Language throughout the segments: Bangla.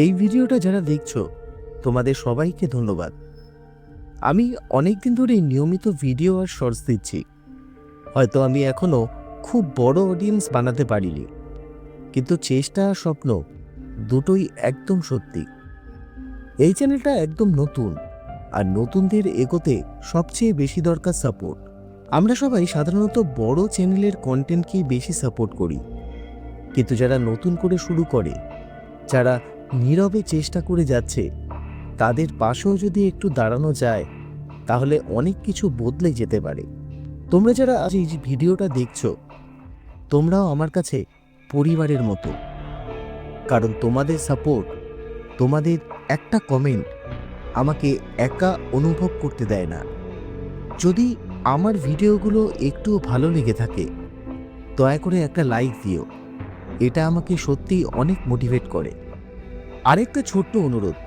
এই ভিডিওটা যারা দেখছো তোমাদের সবাইকে ধন্যবাদ। আমি অনেকদিন ধরে নিয়মিত ভিডিও আর শর্টস দিচ্ছি। হয়তো আমি এখনো খুব বড় অডিয়েন্স বানাতে পারিনি, কিন্তু চেষ্টা আর স্বপ্ন দুটোই একদম সত্যি। এই চ্যানেলটা একদম নতুন, আর নতুনদের এগোতে সবচেয়ে বেশি দরকার সাপোর্ট। আমরা সবাই সাধারণত বড় চ্যানেলের কন্টেন্টকেই বেশি সাপোর্ট করি, কিন্তু যারা নতুন করে শুরু করে, যারা নীরবে চেষ্টা করে যাচ্ছে, তাদের পাশেও যদি একটু দাঁড়ানো যায় তাহলে অনেক কিছু বদলে যেতে পারে। তোমরা যারা আজ এই ভিডিওটা দেখছো, তোমরাও আমার কাছে পরিবারের মতো, কারণ তোমাদের সাপোর্ট, তোমাদের একটা কমেন্ট আমাকে একা অনুভব করতে দেয় না। যদি আমার ভিডিওগুলো একটু ভালো লেগে থাকে, দয়া করে একটা লাইক দিও, এটা আমাকে সত্যিই অনেক মোটিভেট করে। আরেকটা ছোট্ট অনুরোধ,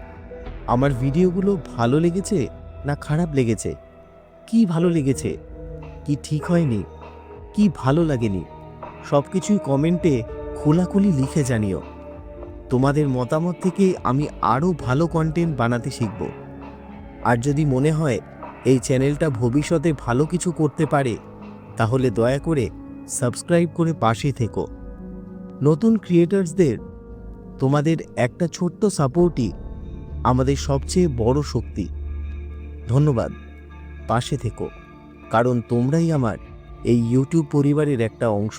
আমার ভিডিওগুলো ভালো লেগেছে না খারাপ লেগেছে, কি ভালো লেগেছে, কি ঠিক হয়নি, কি ভালো লাগেনি, সব কিছুই কমেন্টে খোলাখুলি লিখে জানিও। তোমাদের মতামত থেকে আমি আরও ভালো কন্টেন্ট বানাতে শিখব। আর যদি মনে হয় এই চ্যানেলটা ভবিষ্যতে ভালো কিছু করতে পারে, তাহলে দয়া করে সাবস্ক্রাইব করে পাশে থেকো। নতুন ক্রিয়েটার্সদের তোমাদের একটা ছোট্ট সাপোর্টই আমাদের সবচেয়ে বড় শক্তি। ধন্যবাদ, পাশে থেকো, কারণ তোমরাই আমার এই ইউটিউব পরিবারের একটা অংশ।